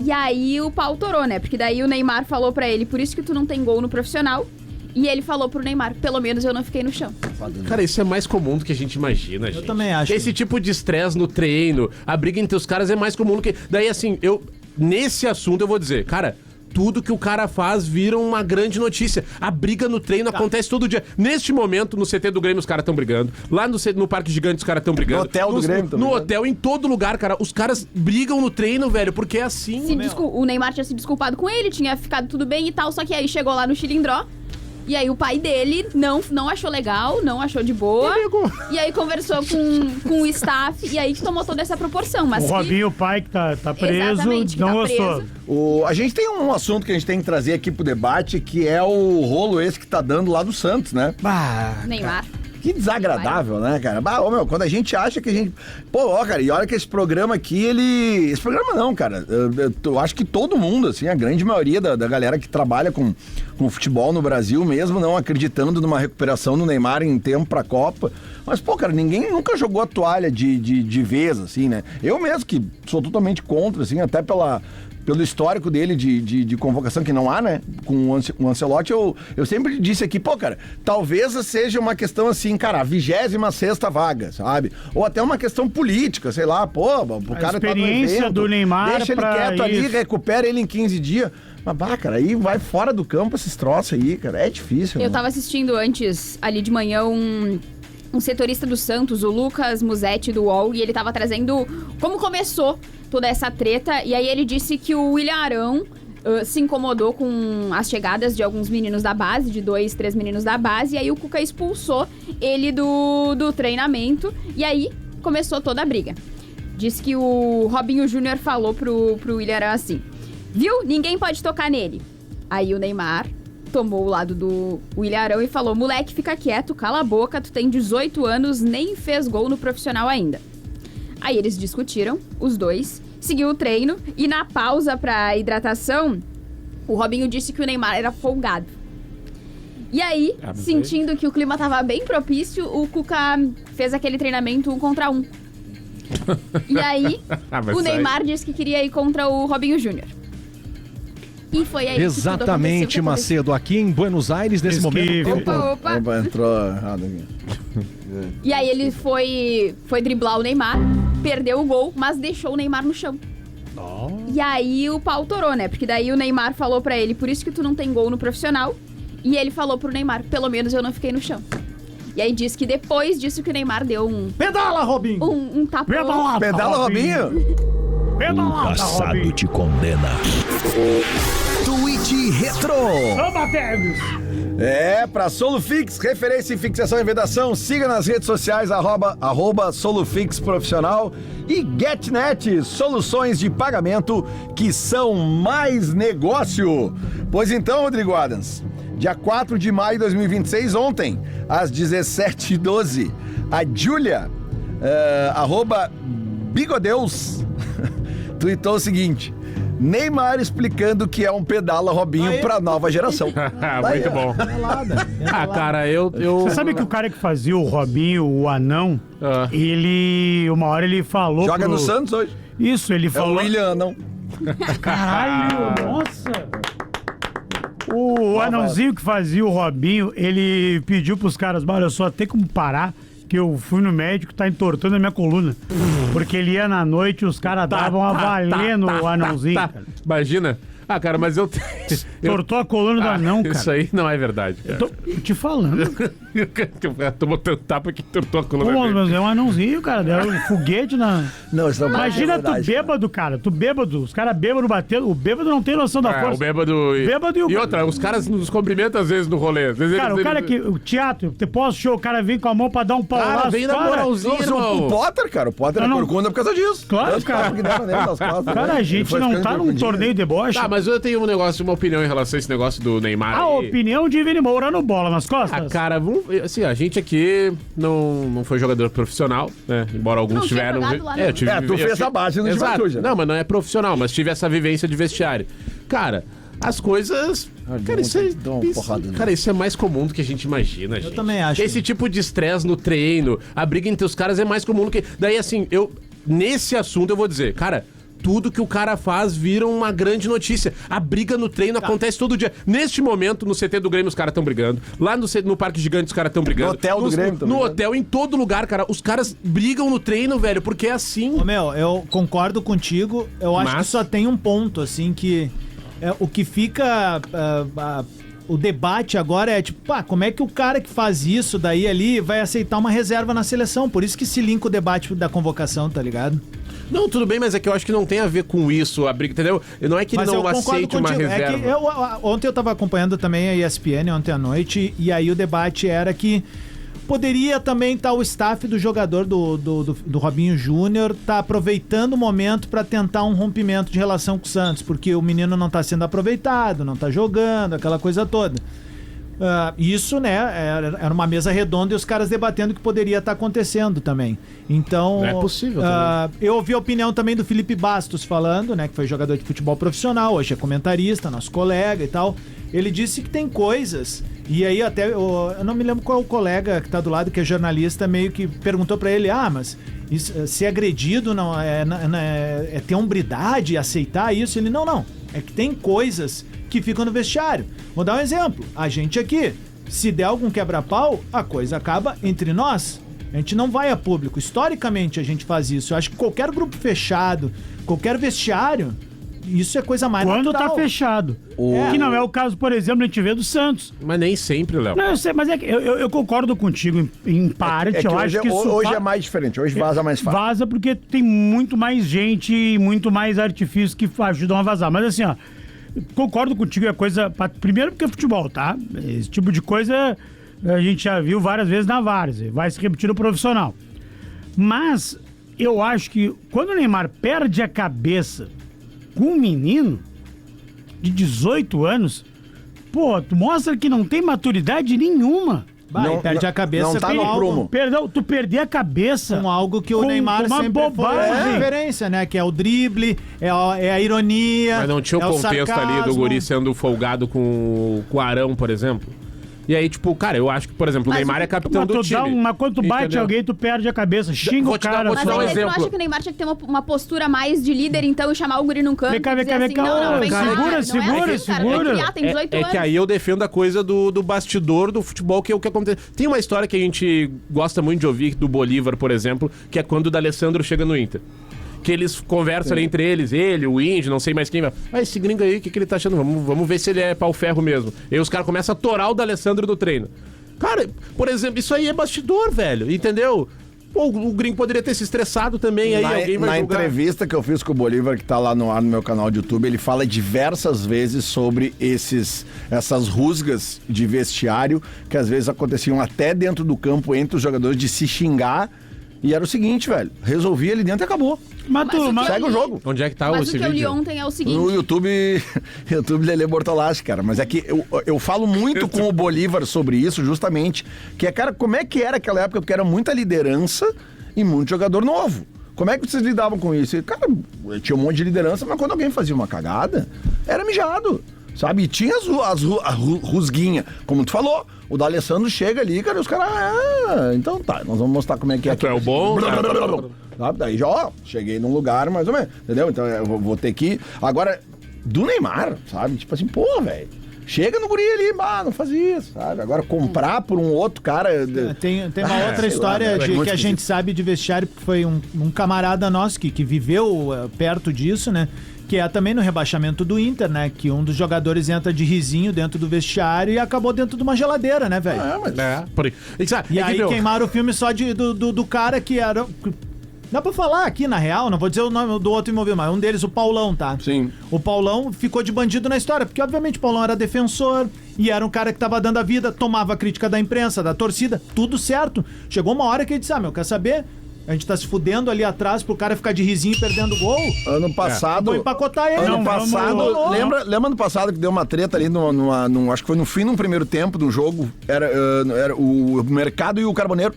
E aí o pau torou, né? Porque daí o Neymar falou pra ele, por isso que tu não tem gol no profissional. E ele falou pro Neymar, pelo menos eu não fiquei no chão. Cara, isso é mais comum do que a gente imagina, gente. Eu também acho. Esse tipo de estresse no treino, a briga entre os caras é mais comum do que... Daí, assim, nesse assunto eu vou dizer, cara... Tudo que o cara faz vira uma grande notícia. A briga no treino acontece todo dia. Neste momento, no CT do Grêmio, os caras estão brigando. Lá no Parque Gigante, os caras estão brigando. No hotel do Grêmio também. No hotel, em todo lugar, cara. Os caras brigam no treino, velho, porque é assim. O Neymar tinha se desculpado com ele, tinha ficado tudo bem e tal, só que aí chegou lá no Chilindró. E aí o pai dele não achou legal, não achou de boa. E aí conversou com o staff e aí que tomou toda essa proporção. Mas o Robinho, o pai que tá preso, exatamente, não tá gostou. preso. A gente tem um assunto que a gente tem que trazer aqui pro debate, que é o rolo esse que tá dando lá do Santos, né? Neymar. Que desagradável, né, cara? Quando a gente acha que a gente... cara, e olha que esse programa aqui, Esse programa não, cara. Eu acho que todo mundo, assim, a grande maioria da galera que trabalha com futebol no Brasil mesmo, não acreditando numa recuperação do Neymar em tempo pra Copa. Mas, cara, ninguém nunca jogou a toalha de vez, assim, né? Eu mesmo, que sou totalmente contra, assim, até pelo histórico dele de convocação, que não há, né? Com o Ancelotti, eu sempre disse aqui, cara, talvez seja uma questão assim, cara, a 26ª vaga, sabe? Ou até uma questão política, sei lá, o cara tá no evento, do Neymar deixa ele quieto ali, recupera ele em 15 dias. Mas, cara, aí vai fora do campo esses troços aí, cara, é difícil. Eu tava assistindo antes, ali de manhã, um setorista do Santos, o Lucas Musetti, do UOL, e ele tava trazendo como começou toda essa treta, e aí ele disse que o William Arão se incomodou com as chegadas de alguns meninos da base, de 2, 3 meninos da base, e aí o Cuca expulsou ele do treinamento, e aí começou toda a briga. Diz que o Robinho Júnior falou pro William Arão assim, viu? Ninguém pode tocar nele. Aí o Neymar tomou o lado do William Arão e falou, moleque, fica quieto, cala a boca, tu tem 18 anos, nem fez gol no profissional ainda. Aí eles discutiram, os dois, seguiu o treino e na pausa pra hidratação, o Robinho disse que o Neymar era folgado. E aí, sentindo que o clima tava bem propício, o Cuca fez aquele treinamento 1 contra 1. E aí, o Neymar disse que queria ir contra o Robinho Júnior. E foi aí exatamente, que Macedo, aqui em Buenos Aires, nesse momento. Opa. Entrou errado aqui. E aí ele foi driblar o Neymar, perdeu o gol, mas deixou o Neymar no chão. E aí o pau torou, né? Porque daí o Neymar falou pra ele, por isso que tu não tem gol no profissional. E ele falou pro Neymar, pelo menos eu não fiquei no chão. E aí diz que depois disso que o Neymar deu um... Pedala, Robinho! Um tapão. Pedala, Robinho! Pedala, O passado Robinho! te condena. Tweet Retro. Vamos, Teves! Pra Solufix, referência em fixação e vedação, siga nas redes sociais, arroba Solufix Profissional e GetNet, soluções de pagamento que são mais negócio. Pois então, Rodrigo Adams, dia 4 de maio de 2026, ontem, às 17h12, a Júlia, arroba Bigodeus, tweetou o seguinte: Neymar explicando que é um pedala Robinho pra nova geração. Muito bom. Cara, Você sabe que o cara que fazia o Robinho, o anão, uma hora ele falou Joga no Santos hoje. Isso, ele falou... É o William, não. Caralho, nossa! O anãozinho que fazia o Robinho, ele pediu pros caras, olha só, tem como parar, que eu fui no médico, tá entortando a minha coluna. Porque ele ia na noite e os caras davam a valendo o anãozinho, cara. Imagina. Cara, mas eu... Tortou a coluna do anão, cara. Isso aí não é verdade, cara. Tô te falando. Tomou tanto tapa que tortou a coluna Pô, dele. mas é um anãozinho, cara. Deram um foguete na... Não, isso não Imagina é verdade, tu bêbado, cara. Tu bêbado. Os caras bêbado batendo. O bêbado não tem noção da força. O bêbado... Bêbado e o... outra, os caras nos cumprimentam às vezes no rolê. Às vezes Cara, o cara que... O teatro, pós-show, o cara vem com a mão pra dar um pau lá. vem na moralzinha, O Potter, cara. O Potter é corcunda por causa disso. Claro, cara. Cara, a gente não tá num torneio de deboche. Tá, mas eu tenho uma opinião em relação a esse negócio do Neymar. A opinião de Vini Moura no Bola nas costas? Cara, assim, a gente aqui não foi jogador profissional, né? Embora alguns tiveram... Tu fez a base no Juventude. Não, mas não é profissional, mas tive essa vivência de vestiário. Cara, as coisas... Cara, isso é mais comum do que a gente imagina, gente. Eu também acho. Esse tipo de estresse no treino, a briga entre os caras é mais comum do que... Daí, assim, nesse assunto eu vou dizer, cara... tudo que o cara faz vira uma grande notícia. A briga no treino acontece todo dia. Neste momento, no CT do Grêmio, os caras estão brigando. Lá no Parque Gigante, os caras estão brigando. No hotel do Grêmio também. No hotel, em todo lugar, cara. Os caras brigam no treino, velho, porque é assim. Ô, meu, eu concordo contigo. Eu acho que só tem um ponto, assim, que... o que fica... o debate agora é, tipo, como é que o cara que faz isso daí ali vai aceitar uma reserva na seleção? Por isso que se linka o debate da convocação, tá ligado? Não, tudo bem, mas é que eu acho que não tem a ver com isso, a briga, entendeu? Não é que ele não aceite uma reserva. Ontem eu tava acompanhando também a ESPN, ontem à noite, e aí o debate era que poderia também estar o staff do jogador do Robinho Júnior tá aproveitando o momento para tentar um rompimento de relação com o Santos, porque o menino não tá sendo aproveitado, não tá jogando, aquela coisa toda. Isso, né, era uma mesa redonda e os caras debatendo o que poderia estar acontecendo também. Então, é possível também. Eu ouvi a opinião também do Felipe Bastos falando, né, que foi jogador de futebol profissional, hoje é comentarista, nosso colega e tal. Ele disse que tem coisas, e aí até, eu não me lembro qual é o colega que tá do lado, que é jornalista, meio que perguntou pra ele, mas isso, ser agredido não é ter hombridade, aceitar isso? Ele, não, é que tem coisas que ficam no vestiário. Vou dar um exemplo. A gente aqui, se der algum quebra-pau, a coisa acaba entre nós. A gente não vai a público. Historicamente a gente faz isso. Eu acho que qualquer grupo fechado, qualquer vestiário, isso é coisa mais quando natural. Tá fechado. Que não é o caso, por exemplo, a gente vê do Santos. Mas nem sempre, Léo. Não, eu sei, mas é que eu concordo contigo em parte. Eu acho que isso hoje é mais diferente, hoje vaza mais fácil. Vaza porque tem muito mais gente e muito mais artifícios que ajudam a vazar. Mas assim, concordo contigo, é coisa... Primeiro porque é futebol, tá? Esse tipo de coisa a gente já viu várias vezes na várzea. Vai se repetir no profissional. Mas eu acho que quando o Neymar perde a cabeça com um menino de 18 anos, tu mostra que não tem maturidade nenhuma. Perde a cabeça. Não tá no prumo. Perdão, tu perder a cabeça com algo que o Neymar uma sempre bobagem. foi referência, né? Que é o drible, é a ironia. Mas não tinha o contexto ali do guri sendo folgado com o Arão, por exemplo. E aí, tipo, cara, eu acho que, por exemplo, o Neymar é capitão do time. Mas quando tu bate entendeu? alguém, tu perde a cabeça, xinga o cara. Mas aí você não acha que o Neymar tinha que ter uma postura mais de líder, então, e chamar o guri num canto? Vem cá, segura. Tem 18 anos. É que aí eu defendo a coisa do bastidor do futebol, que é o que acontece. Tem uma história que a gente gosta muito de ouvir, do Bolívar, por exemplo, que é quando o D'Alessandro chega no Inter. Que eles conversam ali entre eles, ele, o Índio, não sei mais quem. Esse gringo aí, o que ele tá achando? Vamos ver se ele é pau-ferro mesmo. E aí os caras começam a torar o D'Alessandro do treino. Cara, por exemplo, isso aí é bastidor, velho, entendeu? O gringo poderia ter se estressado também, aí alguém vai julgar. Na entrevista que eu fiz com o Bolívar, que tá lá no ar no meu canal de YouTube, ele fala diversas vezes sobre essas rusgas de vestiário, que às vezes aconteciam até dentro do campo entre os jogadores, de se xingar. E era o seguinte, velho, resolvia ali dentro e acabou. Mas segue o jogo. Onde é que tá mas esse vídeo? Mas o que eu li vídeo? ontem é o seguinte... No YouTube Lelê Bortolassi, cara. Mas é que eu falo muito com o Bolívar sobre isso, justamente. Que é, cara, como é que era aquela época? Porque era muita liderança e muito jogador novo. Como é que vocês lidavam com isso? E, cara, tinha um monte de liderança, mas quando alguém fazia uma cagada, era mijado. Sabe? E tinha as rusguinhas, como tu falou. O D'Alessandro chega ali, cara, e os caras... então tá, nós vamos mostrar como é que é. Tu é o bom? Sabe? Daí já, cheguei num lugar mais ou menos, entendeu? Então eu vou ter que... Agora, do Neymar, sabe? Tipo assim, velho, chega no guri ali, não faz isso, sabe? Agora comprar por um outro cara... Tem uma outra história que a gente sabe de vestiário, que foi um camarada nosso que viveu perto disso, né? Que é também no rebaixamento do Inter, né? Que um dos jogadores entra de risinho dentro do vestiário e acabou dentro de uma geladeira, né, velho? E aí queimaram o filme só do cara que era... Dá pra falar aqui, na real, não vou dizer o nome do outro envolvido, mas um deles, o Paulão, tá? Sim. O Paulão ficou de bandido na história, porque obviamente o Paulão era defensor e era um cara que tava dando a vida, tomava a crítica da imprensa, da torcida, tudo certo. Chegou uma hora que ele disse, quer saber? A gente tá se fudendo ali atrás pro cara ficar de risinho e perdendo gol. Ano passado... Vou empacotar ele. Ano passado... Lembra no passado que deu uma treta ali, acho que foi no fim de um primeiro tempo do jogo, era o Mercado e o Carboneiro.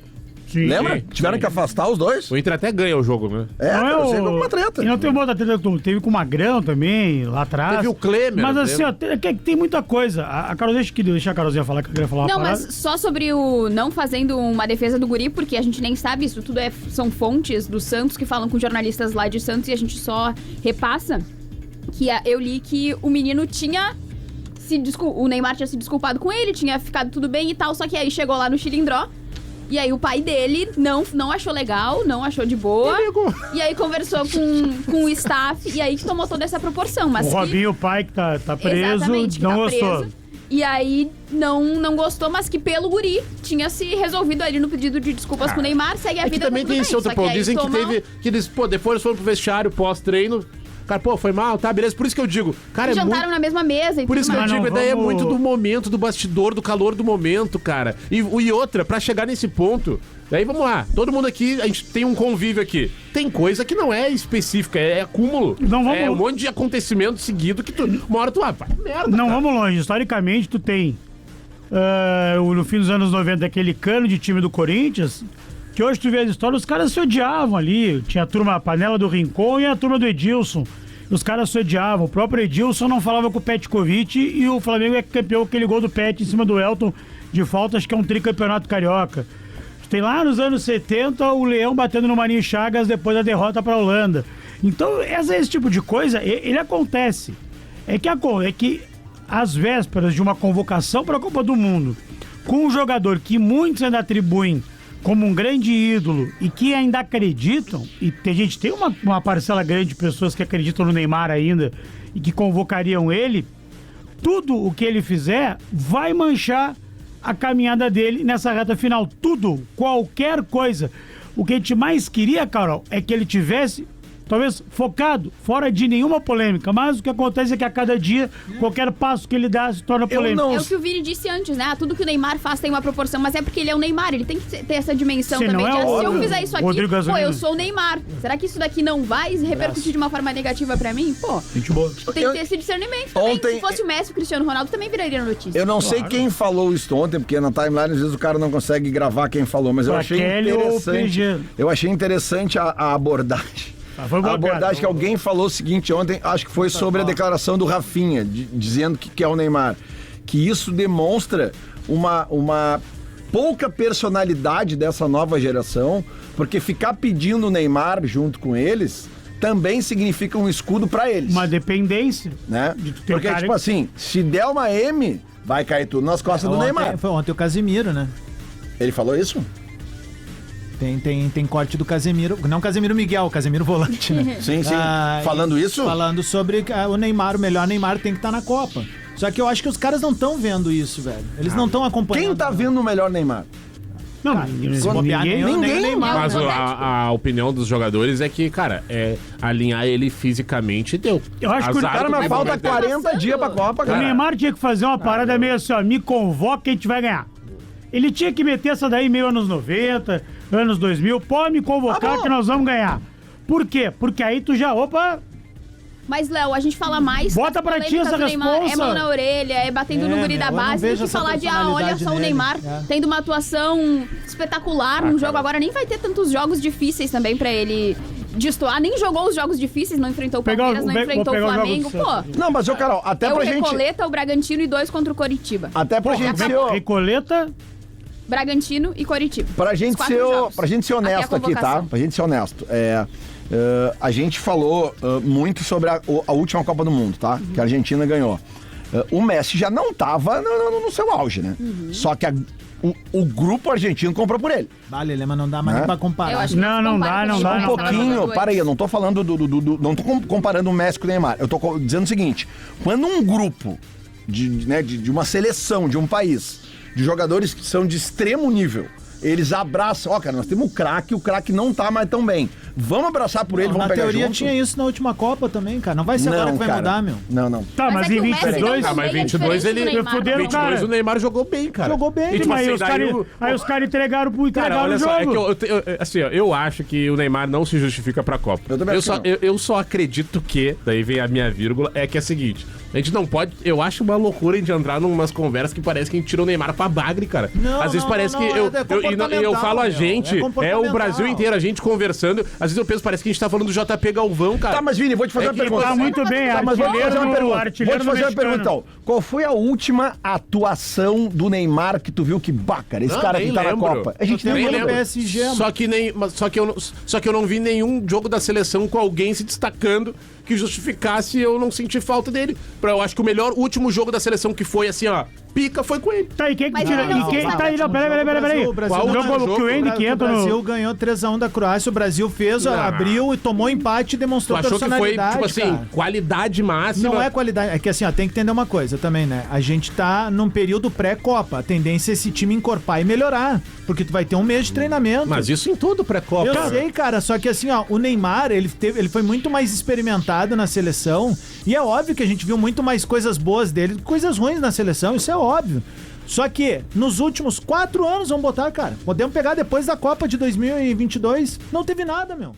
Sim. Lembra? Sim, Tiveram sim. que afastar os dois. O Inter até ganha o jogo, né? Não é eu sei o- como uma treta. E não tem uma outra treta que teve com o Magrão também, lá atrás. Teve o Klemer, Mas assim, ó, lembra? tem muita coisa. A Carol, deixa a Carolzinha falar, que eu queria falar uma Não, parada. mas só sobre o não fazendo uma defesa do guri, porque a gente nem sabe, isso tudo são fontes do Santos que falam com jornalistas lá de Santos e a gente só repassa que eu li que o menino tinha o Neymar tinha se desculpado com ele, tinha ficado tudo bem e tal, só que aí chegou lá no Chilindró e aí o pai dele não achou legal, não achou de boa. E aí conversou com o staff e aí que tomou toda essa proporção. Mas O que- Robinho, o pai que tá preso, Exatamente, que não tá gostou. preso. E aí não gostou, mas que pelo guri tinha se resolvido ali no pedido de desculpas com o Neymar, segue a É que vida. também tá tem tudo esse bem. outro Só ponto. aí Dizem que tomou- teve. Que eles, pô, depois foram pro vestiário pós-treino. Cara, pô, foi mal, tá, beleza. Por isso que eu digo, cara, é jantaram muito. na mesma mesa e Por tudo isso que eu mais. Mas digo, não daí é vamos- muito do momento, do bastidor, do calor do momento, cara. E outra, pra chegar nesse ponto, daí vamos lá, todo mundo aqui, a gente tem um convívio aqui. Tem coisa que não é específica, é acúmulo. Não vamos- É um monte de acontecimento seguido que tu. Uma hora tu, vai merda. Não, cara. vamos longe. Historicamente, tu tem no fim dos anos 90 aquele cano de time do Corinthians, que hoje tu vê as histórias, os caras se odiavam ali. Tinha a turma, a panela do Rincon e a turma do Edilson. Os caras se odiavam. O próprio Edilson não falava com o Petkovic e o Flamengo é campeão aquele gol do Pet em cima do Elton de falta, acho que é um tricampeonato carioca. Tem lá nos anos 70 o Leão batendo no Marinho Chagas depois da derrota para a Holanda. Então, esse tipo de coisa, ele acontece. É que às vésperas de uma convocação para a Copa do Mundo, com um jogador que muitos ainda atribuem como um grande ídolo e que ainda acreditam, e tem uma parcela grande de pessoas que acreditam no Neymar ainda e que convocariam ele, tudo o que ele fizer vai manchar a caminhada dele nessa reta final. Tudo, qualquer coisa. O que a gente mais queria, Carol, é que ele tivesse, talvez, focado, fora de nenhuma polêmica. Mas o que acontece é que a cada dia, qualquer passo que ele dá se torna polêmica. não- É o que o Vini disse antes, né? Tudo que o Neymar faz tem uma proporção, mas é porque ele é o Neymar, ele tem que ter essa dimensão Sim, também não é de, se eu óbvio. fizer isso aqui, Rodrigo pô, Gasolina. eu sou o Neymar. Será que isso daqui não vai repercutir de uma forma negativa pra mim? Pô, Gente boa. tem que ter esse discernimento também. Ontem- Se fosse o Messi e o Cristiano Ronaldo, também viraria notícia. Eu não sei quem falou isso ontem, porque na timeline às vezes o cara não consegue gravar quem falou, mas eu Pra achei Kelly ou interessante. PG. Eu achei interessante a abordagem. Foi A boa abordagem piada. que alguém falou o seguinte ontem, acho que foi sobre a declaração do Rafinha, dizendo que é o Neymar. Que isso demonstra uma pouca personalidade dessa nova geração, porque ficar pedindo o Neymar junto com eles também significa um escudo pra eles. Uma dependência. Né? de tu ter um Porque, cara tipo assim, se der uma M, vai cair tudo nas costas do Neymar. Foi ontem o Casemiro, né? Ele falou isso? Tem corte do Casemiro, não Casemiro Miguel, Casemiro volante, né? Sim, sim. Ah, Falando isso? Falando sobre o Neymar, o melhor Neymar tem que estar na Copa. Só que eu acho que os caras não estão vendo isso, velho. Eles não estão acompanhando. Quem tá vendo o melhor Neymar? Não, se bobear, ninguém. nem o ninguém. Neymar. Mas Não, a opinião dos jogadores é que, cara, alinhar ele fisicamente deu. Eu acho que o Azar cara, do Mas Mas falta ele tá 40 passando. dias pra Copa, O cara. Neymar tinha que fazer uma parada meio assim, ó, me convoca que a gente vai ganhar. Ele tinha que meter essa daí meio anos 90, anos 2000, pode me convocar bom. que nós vamos ganhar. Por quê? Porque aí tu já, Mas, Léo, a gente fala mais. Bota das pra ti polêmicas essa do Neymar, responsa. É mão na orelha, é batendo no guri da eu não base, do vejo que essa falar de, olha personalidade só o nele. Neymar É. tendo uma atuação espetacular no jogo. Agora nem vai ter tantos jogos difíceis também pra ele destoar. Nem jogou os jogos difíceis, não enfrentou o Palmeiras, não enfrentou o Flamengo. Pô, Não, mas, ô, Carol, até é o pra gente... Recoleta, o Bragantino e 2 contra o Coritiba. Até pra gente ser... Recoleta, Bragantino e Coritiba. Pra gente, Os 4 jogos. pra gente ser Até a honesto aqui, tá? convocação. Pra gente ser honesto. A gente falou muito sobre a última Copa do Mundo, tá? Que a Argentina ganhou. O Messi já não tava no seu auge, né? Só que o grupo argentino comprou por ele. Vale, mas não dá mais Né? nem pra Eu comparar. acho que Não, não compara dá, com não o dá, Neymar, não Um dá. tava pouquinho, jogando para aí, eu não tô falando não tô comparando o Messi com o Neymar. Eu tô dizendo o seguinte: quando um grupo de uma seleção, de um país, de jogadores que são de extremo nível, eles abraçam, ó, cara, nós temos o craque não tá mais tão bem. vamos abraçar por ele, Não, vamos na pegar teoria junto. tinha isso na última Copa também, cara. Não vai ser agora que vai mudar, meu. Não. Tá, mas é que em o Messi 22... não Ah, mas também é 22 diferente do ele- Neymar. Fuderam, 22 cara. o Neymar jogou bem, cara. Jogou bem, E, tipo, Mas assim, aí os caras entregaram pro Cara, entregar olha o só, é que jogo. assim, ó, eu acho que o Neymar não se justifica pra Copa. Eu também acho só, que não. eu só acredito que, daí vem a minha vírgula, é que é o seguinte, a gente não pode, eu acho uma loucura a gente entrar numas conversas que parece que a gente tira o Neymar pra bagre, cara. Não, às vezes não, parece não, que não, eu, é eu, e não- comportamental, eu falo a meu, gente, é é o comportamental. Brasil inteiro, a gente conversando, às vezes eu penso, parece que a gente tá falando do JP Galvão, cara. Tá, mas Vini, vou te fazer É uma que, pergunta. Tá muito bem, Tá, mas vou te fazer uma pergunta. artilheiro Vou te fazer uma mexicano. pergunta, então. Qual foi a última atuação do Neymar que tu viu que, bah, cara, esse Não, cara nem aqui tá lembro. na Copa? A gente Eu nem tenho lembra. no PSG, mano. Só que eu não vi nenhum jogo da seleção com alguém se destacando que justificasse eu não sentir falta dele. Eu acho que o melhor último jogo da seleção que foi assim, ó, pica, foi com ele. Tá, e quem que Mas tira? ele não E quem fez tá aí? Não, peraí. O Brasil Qual O o jogo jogo? que o Andy que O entra Brasil no... ganhou 3-1 da Croácia, o Brasil fez, Não. abriu e tomou empate e Tu demonstrou achou que foi, personalidade, tipo assim, cara. qualidade máxima? Não é qualidade, é que assim, ó, tem que entender uma coisa também, né? A gente tá num período pré-Copa, a tendência é esse time encorpar e melhorar, porque tu vai ter um mês de treinamento. Mas isso em todo pré-copa. Eu cara. sei, cara, só que assim, ó, o Neymar, ele foi muito mais experimentado na seleção e é óbvio que a gente viu muito mais coisas boas dele do que coisas ruins na seleção, isso é óbvio. Só que nos últimos 4 anos, vamos botar, cara, podemos pegar depois da Copa de 2022, não teve nada, meu.